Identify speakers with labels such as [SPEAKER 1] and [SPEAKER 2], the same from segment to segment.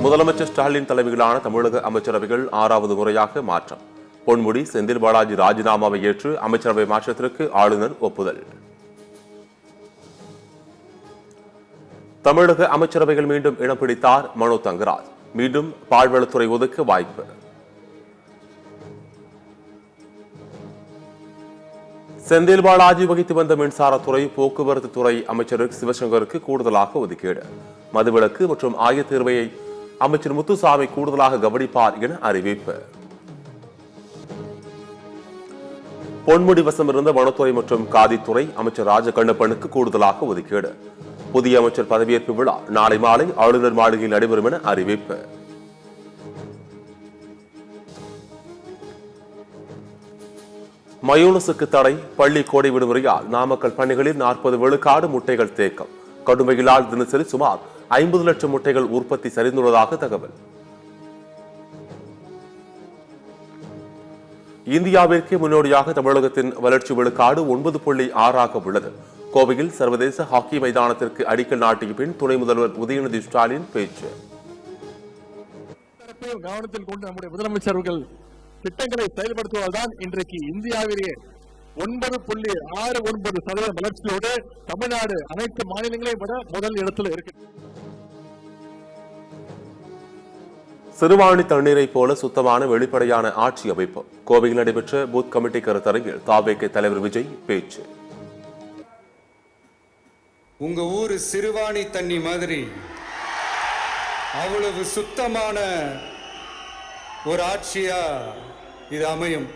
[SPEAKER 1] முதலமைச்சர் ஸ்டாலின் தலைமையிலான தமிழக அமைச்சரவைகள் 6வது முறையாக மாற்றம். பொன்முடி, செந்தில் பாலாஜி ராஜினாமாவை ஏற்று அமைச்சரவை மாற்றத்திற்கு ஆளுநர் ஒப்புதல். தமிழக அமைச்சரவைகள் மீண்டும் இடம் பிடித்தார் மனோ தங்கராஜ். மீண்டும் பால்வளத்துறை ஒதுக்க வாய்ப்பு. செந்தில் பாலாஜி வகித்து வந்த மின்சாரத்துறை, போக்குவரத்து துறை அமைச்சர் சிவசங்கருக்கு கூடுதலாக ஒதுக்கீடு. மதுவிலக்கு மற்றும் ஆயத்தீர்வையை அமைச்சர் முத்துசாமி கூடுதலாக கவனிப்பார் என அறிவிப்பு. பொன்முடி வசம் இருந்த வனத்துறை மற்றும் காதித்துறை அமைச்சர் ராஜகண்ணப்பனுக்கு கூடுதலாக ஒதுக்கீடு. புதிய அமைச்சர் பதவியேற்பு விழா நாளை மாலை ஆளுநர் மாளிகையில் நடைபெறும் என அறிவிப்பு. மயோனஸுக்கு தடை. பள்ளி கோடை விடுமுறையால் நாமக்கல் பணிகளில் 40 விழுக்காடு முட்டைகள் தேக்கம். கடுமையிலால் தினசரி சுமார் 50 லட்சம் முட்டைகள் உற்பத்தி சரிந்துள்ளதாக தகவல். இந்தியாவிற்கு முன்னோடியாக தமிழகத்தின் வளர்ச்சி விழுக்காடு 9.6 உள்ளது. கோவையில் சர்வதேச ஹாக்கி மைதானத்திற்கு அடிக்கல் நாட்டிய பின் துணை முதல்வர் உதயநிதி ஸ்டாலின் பேச்சு.
[SPEAKER 2] கவனத்தில் கொண்டு நம்முடைய முதலமைச்சர்கள் திட்டங்களை செயல்படுத்துவதுதான் இன்றைக்கு இந்தியாவிலேயே 9.69% வளர்ச்சியோடு தமிழ்நாடு அனைத்து மாநிலங்களையும் விட முதல் இடத்துல இருக்கு.
[SPEAKER 1] சிறுவாணி தண்ணீரை போல சுத்தமான வெளிப்படையான ஆட்சி அமைப்பு. கோவையில் நடைபெற்ற பூத் கமிட்டி கருத்தரங்கில் தாவேகே தலைவர் விஜய் பேச்சு.
[SPEAKER 3] உங்க ஊரு சிறுவாணி தண்ணி மாதிரி அவ்வளவு சுத்தமான ஒரு ஆட்சியா இது அமையும்.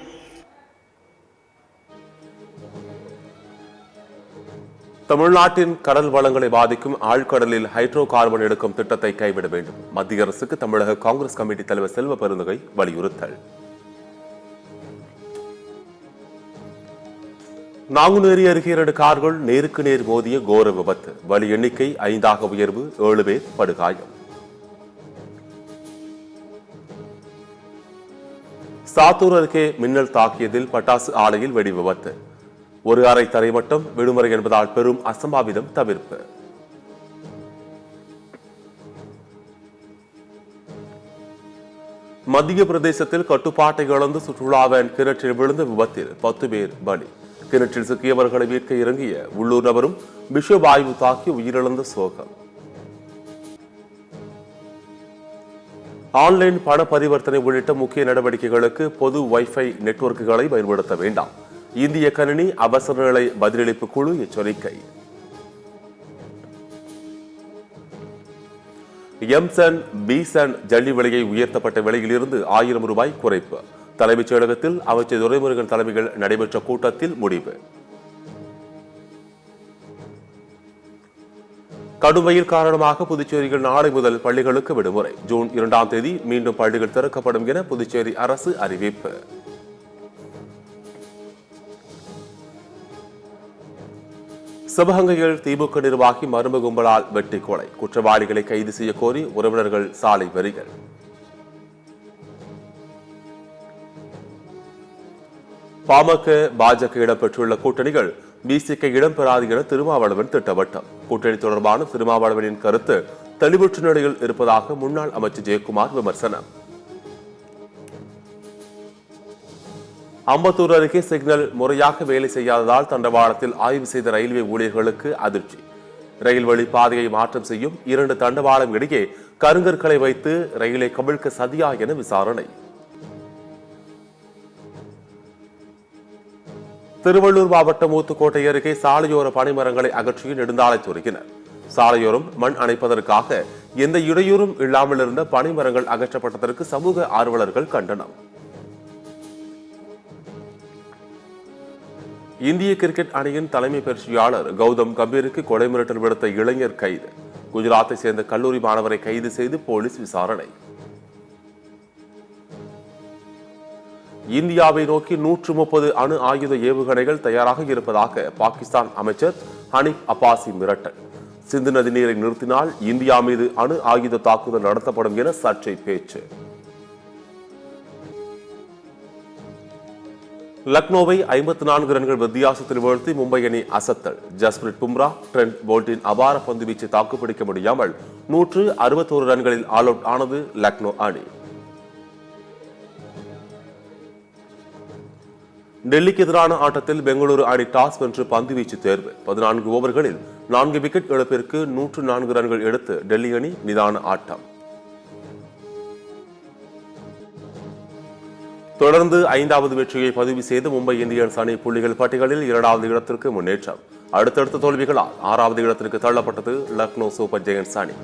[SPEAKER 1] தமிழ்நாட்டின் கடல் வளங்களை பாதிக்கும் ஆழ்கடலில் ஹைட்ரோ கார்பன் எடுக்கும் திட்டத்தை கைவிட வேண்டும். மத்திய அரசுக்கு தமிழக காங்கிரஸ் கமிட்டி தலைவர் செல்வ பெருந்தகை வலியுறுத்தல். நாங்குநேரி அருகே 2 கார்கள் நேருக்கு நேர் மோதிய கோர விபத்து. பலி எண்ணிக்கை 5ஆக உயர்வு, 7 பேர் படுகாயம். சாத்தூர் அருகே மின்னல் தாக்கியதில் பட்டாசு ஆலையில் வெடி விபத்து. ஒரு அறை தரைமட்டம், விடுமுறை என்பதால் பெரும் அசம்பாவிதம் தவிர்ப்பு. மத்திய பிரதேசத்தில் கட்டுப்பாட்டை இழந்து சுற்றுலா வேன் கிணற்றில் விழுந்த விபத்தில் 10 பேர் பலி. கிணற்றில் சிக்கியவர்களை மீட்க இறங்கிய உள்ளூர் நபரும் விஷவாயு தாக்கி உயிரிழந்த சோகம். ஆன்லைன் பண பரிவர்த்தனை உள்ளிட்ட முக்கிய நடவடிக்கைகளுக்கு பொது வைஃபை நெட்வொர்க்குகளை பயன்படுத்த வேண்டாம். இந்திய கணினி அவசர நிலை பதிலளிப்பு குழு எச்சரிக்கை. எம்சன் பீசன் ஜல்லி விலையை உயர்த்தப்பட்ட விலையில் இருந்து 1000 ரூபாய் குறைப்பு. தலைமைச் செயலகத்தில் அமைச்சர் துரைமுருகன் தலைமையில் நடைபெற்ற கூட்டத்தில் முடிவு. கடும் வெயில் காரணமாக புதுச்சேரியில் நாளை முதல் பள்ளிகளுக்கு விடுமுறை. ஜூன் 2ஆம் தேதி மீண்டும் பள்ளிகள் திறக்கப்படும் என புதுச்சேரி அரசு அறிவிப்பு. சிவகங்கையில் திமுக நிர்வாகி மர்ம கும்பலால் வெட்டி கொலை. குற்றவாளிகளை கைது செய்ய கோரி உறவினர்கள் சாலை மறியல். பாமக, பாஜக இடம்பெற்றுள்ள கூட்டணிகள் பிசிக இடம்பெறாது என திருமாவளவன் திட்டவட்டம். கூட்டணி தொடர்பான திருமாவளவனின் கருத்து தெளிவற்ற நிலையில் இருப்பதாக முன்னாள் அமைச்சர் ஜெயக்குமார் விமர்சனம். அம்பத்தூர் அருகே சிக்னல் முறையாக வேலை செய்யாததால் தண்டவாளத்தில் ஆய்வு செய்த ரயில்வே ஊழியர்களுக்கு அதிர்ச்சி. ரயில் வழி பாதையை மாற்றம் செய்யும் 2 தண்டவாளம் இடையே கருங்கற்களை வைத்து ரயிலை கவிழ்க்க சதியா என விசாரணை. திருவள்ளூர் மாவட்டம் ஊத்துக்கோட்டை அருகே சாலையோர பனைமரங்களை அகற்றிய நெடுஞ்சாலைத்துறையினர். சாலையோரம் மண் அணைப்பதற்காக எந்த இடையூறும் இல்லாமல் இருந்த பனைமரங்கள் அகற்றப்பட்டதற்கு சமூக ஆர்வலர்கள் கண்டனம். இந்திய கிரிக்கெட் அணியின் தலைமை பயிற்சியாளர் கௌதம் கம்பீருக்கு கொலை மிரட்டல் விடுத்த இளைஞர் கைது. குஜராத்தை சேர்ந்த கல்லூரி மாணவரை கைது செய்து போலீஸ் விசாரணை. இந்தியாவை நோக்கி 130 அணு ஆயுத ஏவுகணைகள் தயாராக இருப்பதாக பாகிஸ்தான் அமைச்சர் ஹனீப் அப்பாசி மிரட்டல். சிந்து நதி நீரை நிறுத்தினால் இந்தியா மீது அணு ஆயுத தாக்குதல் நடத்தப்படும் என சர்ச்சை பேச்சு. லக்னோவை 54 ரன்கள் வித்தியாசத்தில் வீழ்த்தி மும்பை அணி அசத்தல். ஜஸ்பிரிட் பும்ரா, ட்ரெண்ட் போல்ட்டின் அபார பந்துவீச்சு தாக்குப்பிடிக்க முடியாமல் 161 ரன்களில் ஆல் அவுட் ஆனது லக்னோ அணி. டெல்லிக்கு எதிரான ஆட்டத்தில் பெங்களூரு அணி டாஸ் வென்று பந்துவீச்சு தேர்வு. 14 ஓவர்களில் 4 விக்கெட் இழப்பிற்கு 104 ரன்கள் எடுத்து டெல்லி அணி நிதான ஆட்டம். தொடர்ந்து 5வது வெற்றியை பதிவு செய்து மும்பை இந்தியன்ஸ் அணி புள்ளிகள் பட்டியலில் 2வது இடத்திற்கு முன்னேற்றம். அடுத்தடுத்த தோல்விகளால் 6வது இடத்திற்கு தள்ளப்பட்டது லக்னோ சூப்பர் ஜெயண்ட்ஸ் அணி.